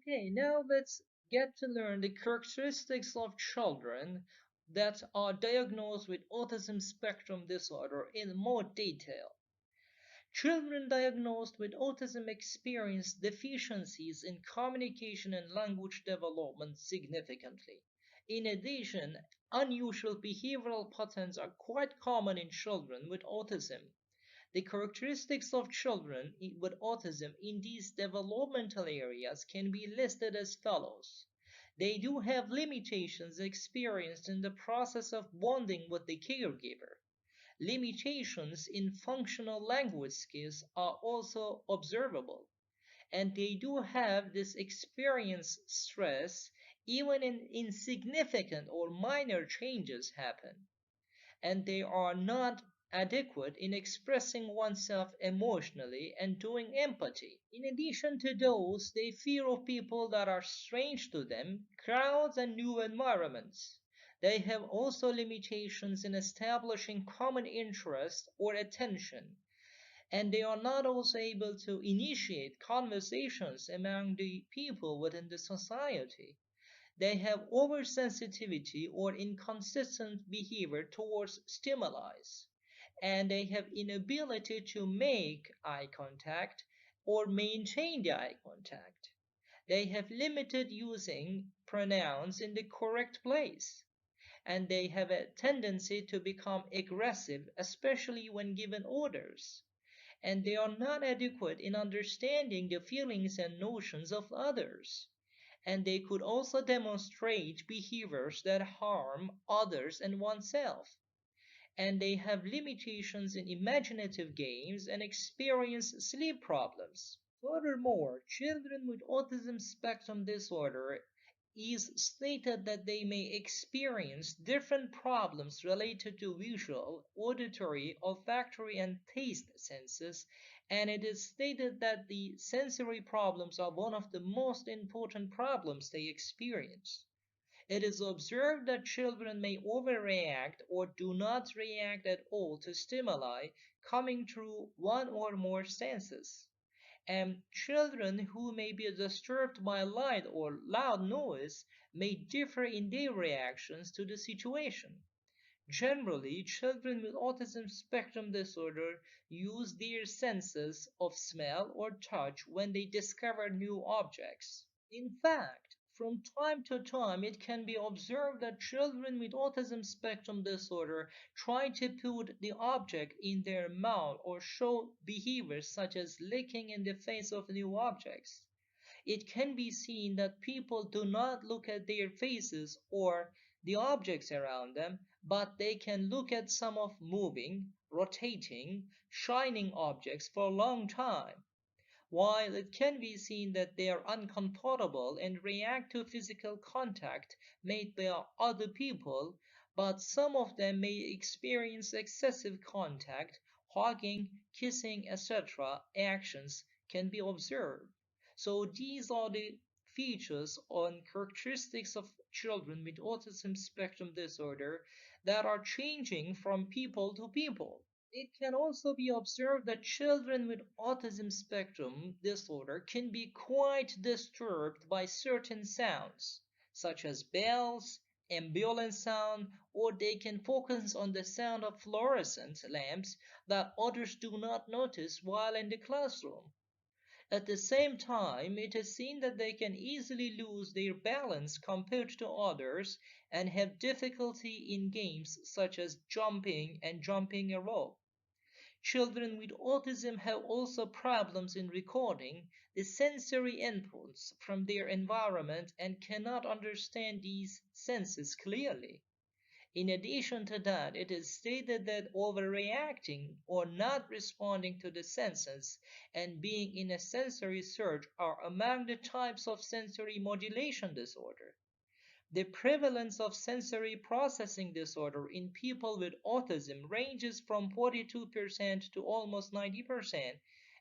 Okay, now let's get to learn the characteristics of children that are diagnosed with autism spectrum disorder in more detail. Children diagnosed with autism experience deficiencies in communication and language development significantly. In addition, unusual behavioral patterns are quite common in children with autism. The characteristics of children with autism in these developmental areas can be listed as follows. They do have limitations experienced in the process of bonding with the caregiver. Limitations in functional language skills are also observable, and they do have this experience stress even in insignificant or minor changes happen, and they are not adequate in expressing oneself emotionally and doing empathy. In addition to those, they fear of people that are strange to them, crowds, and new environments. They have also limitations in establishing common interest or attention, and they are not also able to initiate conversations among the people within the society. They have oversensitivity or inconsistent behavior towards stimuli, and they have inability to make eye contact or maintain the eye contact. They have limited using pronouns in the correct place, and they have a tendency to become aggressive, especially when given orders. And they are not adequate in understanding the feelings and notions of others, and they could also demonstrate behaviors that harm others and oneself. And they have limitations in imaginative games and experience sleep problems. Furthermore, children with autism spectrum disorder is stated that they may experience different problems related to visual, auditory, olfactory, and taste senses, and it is stated that the sensory problems are one of the most important problems they experience. It is observed that children may overreact or do not react at all to stimuli coming through one or more senses. And children who may be disturbed by light or loud noise may differ in their reactions to the situation. Generally, children with autism spectrum disorder use their senses of smell or touch when they discover new objects. In fact, from time to time, it can be observed that children with autism spectrum disorder try to put the object in their mouth or show behaviors such as licking in the face of new objects. It can be seen that people do not look at their faces or the objects around them, but they can look at some of moving, rotating, shining objects for a long time. While it can be seen that they are uncomfortable and react to physical contact made by other people, but some of them may experience excessive contact, hugging, kissing, etc. actions can be observed. So these are the features and characteristics of children with autism spectrum disorder that are changing from people to people. It can also be observed that children with autism spectrum disorder can be quite disturbed by certain sounds, such as bells, ambulance sound, or they can focus on the sound of fluorescent lamps that others do not notice while in the classroom. At the same time, it is seen that they can easily lose their balance compared to others and have difficulty in games such as jumping and jumping a rope. Children with autism have also problems in recording the sensory inputs from their environment and cannot understand these senses clearly. In addition to that, it is stated that overreacting or not responding to the senses and being in a sensory surge are among the types of sensory modulation disorder. The prevalence of sensory processing disorder in people with autism ranges from 42% to almost 90%,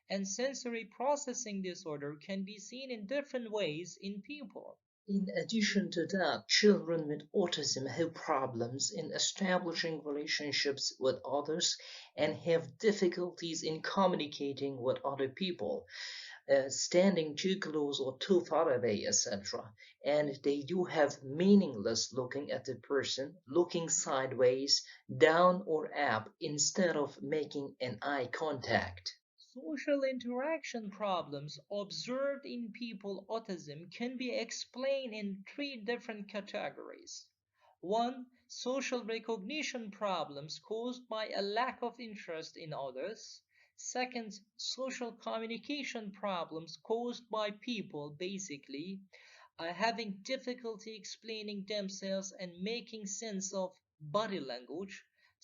and sensory processing disorder can be seen in different ways in people. In addition to that, children with autism have problems in establishing relationships with others and have difficulties in communicating with other people. standing too close or too far away, etc. And they do have meaningless looking at the person, looking sideways, down or up, instead of making an eye contact. Social interaction problems observed in people with autism can be explained in three different categories. One, social recognition problems caused by a lack of interest in others. Second, social communication problems caused by people basically having difficulty explaining themselves and making sense of body language.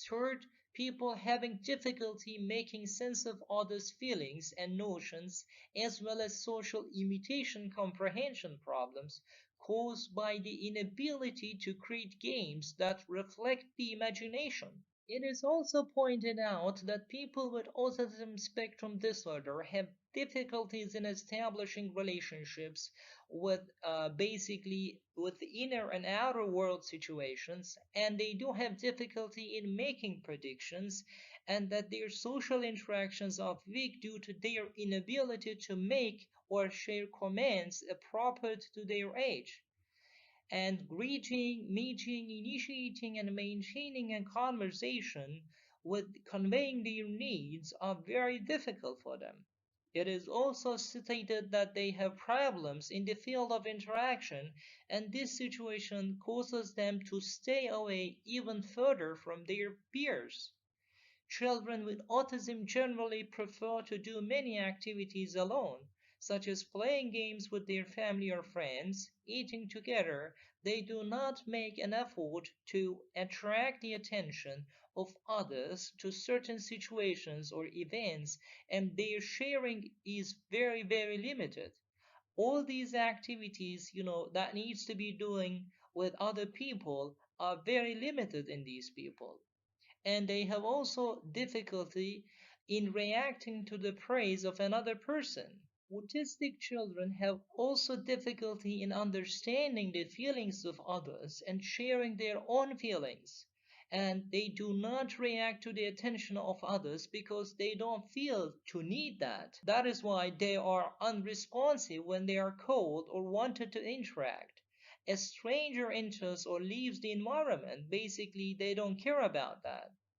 Third, people having difficulty making sense of others' feelings and notions, as well as social imitation comprehension problems caused by the inability to create games that reflect the imagination. It is also pointed out that people with autism spectrum disorder have difficulties in establishing relationships with basically with inner and outer world situations, and they do have difficulty in making predictions, and that their social interactions are weak due to their inability to make or share commands appropriate to their age, and greeting, meeting, initiating, and maintaining a conversation with conveying their needs are very difficult for them. It is also stated that they have problems in the field of interaction, and this situation causes them to stay away even further from their peers. Children with autism generally prefer to do many activities alone, such as playing games with their family or friends, eating together. They do not make an effort to attract the attention of others to certain situations or events, and their sharing is very, very limited. All these activities, that needs to be doing with other people are very limited in these people, and they have also difficulty in reacting to the praise of another person. Autistic children have also difficulty in understanding the feelings of others and sharing their own feelings. And they do not react to the attention of others because they don't feel to need that. That is why they are unresponsive when they are called or wanted to interact. A stranger enters or leaves the environment, basically, they don't care about that.